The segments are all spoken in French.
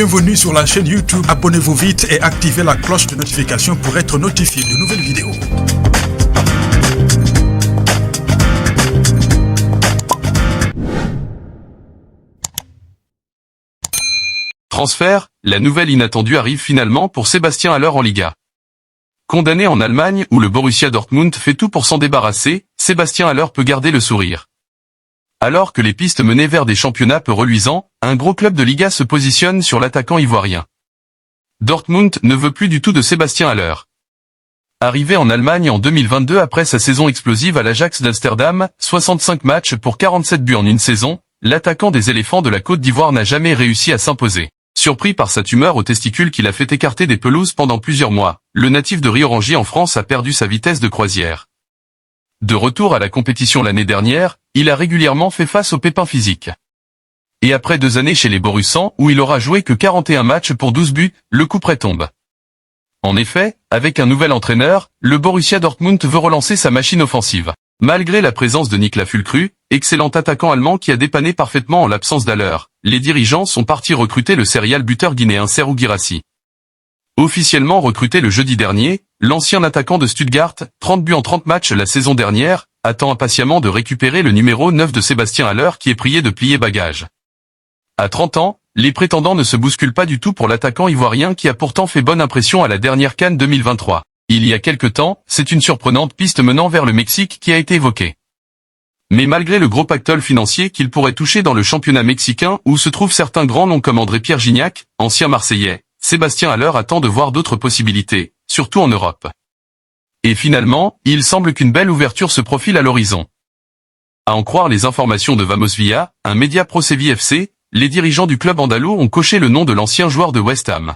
Bienvenue sur la chaîne YouTube. Abonnez-vous vite et activez la cloche de notification pour être notifié de nouvelles vidéos. Transfert, la nouvelle inattendue arrive finalement pour Sébastien Haller en Liga. Condamné en Allemagne où le Borussia Dortmund fait tout pour s'en débarrasser, Sébastien Haller peut garder le sourire. Alors que les pistes menaient vers des championnats peu reluisants, un gros club de Liga se positionne sur l'attaquant ivoirien. Dortmund ne veut plus du tout de Sébastien Haller. Arrivé en Allemagne en 2022 après sa saison explosive à l'Ajax d'Amsterdam, 65 matchs pour 47 buts en une saison, l'attaquant des éléphants de la Côte d'Ivoire n'a jamais réussi à s'imposer. Surpris par sa tumeur aux testicules qui l'a fait écarter des pelouses pendant plusieurs mois, le natif de Rio-Rangi en France a perdu sa vitesse de croisière. De retour à la compétition l'année dernière, il a régulièrement fait face aux pépins physiques. Et après 2 années chez les Borussans où il aura joué que 41 matchs pour 12 buts, le couperet tombe. En effet, avec un nouvel entraîneur, le Borussia Dortmund veut relancer sa machine offensive. Malgré la présence de Niklas Füllkrug, excellent attaquant allemand qui a dépanné parfaitement en l'absence d'Haller, les dirigeants sont partis recruter le serial buteur guinéen Serhou Guirassy. Officiellement recruté le jeudi dernier, l'ancien attaquant de Stuttgart, 30 buts en 30 matchs la saison dernière, attend impatiemment de récupérer le numéro 9 de Sébastien Haller qui est prié de plier bagage. À 30 ans, les prétendants ne se bousculent pas du tout pour l'attaquant ivoirien qui a pourtant fait bonne impression à la dernière CAN 2023. Il y a quelque temps, c'est une surprenante piste menant vers le Mexique qui a été évoquée. Mais malgré le gros pactole financier qu'il pourrait toucher dans le championnat mexicain où se trouvent certains grands noms comme André-Pierre Gignac, ancien Marseillais, Sébastien Haller attend de voir d'autres possibilités, surtout en Europe. Et finalement, il semble qu'une belle ouverture se profile à l'horizon. À en croire les informations de Vamos Villa, un média pro-Séville FC, les dirigeants du club andalou ont coché le nom de l'ancien joueur de West Ham.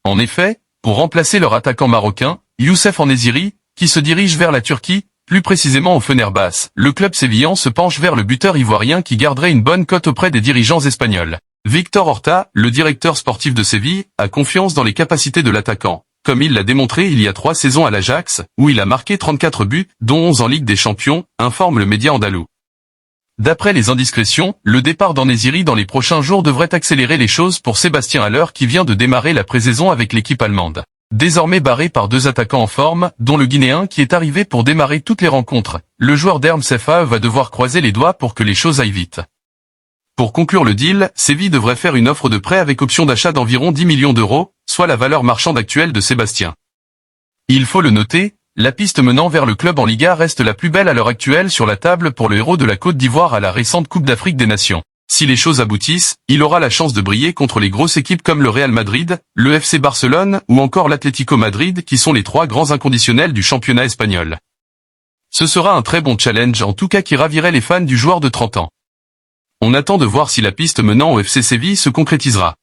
En effet, pour remplacer leur attaquant marocain, Youssef En-Nesyri, qui se dirige vers la Turquie, plus précisément au Fenerbahçe, le club sévillan se penche vers le buteur ivoirien qui garderait une bonne cote auprès des dirigeants espagnols. Victor Horta, le directeur sportif de Séville, a confiance dans les capacités de l'attaquant, comme il l'a démontré il y a 3 saisons à l'Ajax, où il a marqué 34 buts, dont 11 en Ligue des Champions, informe le média andalou. D'après les indiscrétions, le départ d'En-Nesyri dans les prochains jours devrait accélérer les choses pour Sébastien Haller qui vient de démarrer la pré-saison avec l'équipe allemande. Désormais barré par 2 attaquants en forme, dont le Guinéen qui est arrivé pour démarrer toutes les rencontres, le joueur d'Erms FA va devoir croiser les doigts pour que les choses aillent vite. Pour conclure le deal, Séville devrait faire une offre de prêt avec option d'achat d'environ 10 millions d'euros, soit la valeur marchande actuelle de Sébastien. Il faut le noter, la piste menant vers le club en Liga reste la plus belle à l'heure actuelle sur la table pour le héros de la Côte d'Ivoire à la récente Coupe d'Afrique des Nations. Si les choses aboutissent, il aura la chance de briller contre les grosses équipes comme le Real Madrid, le FC Barcelone ou encore l'Atlético Madrid qui sont les 3 grands inconditionnels du championnat espagnol. Ce sera un très bon challenge en tout cas qui ravirait les fans du joueur de 30 ans. On attend de voir si la piste menant au FC Séville se concrétisera.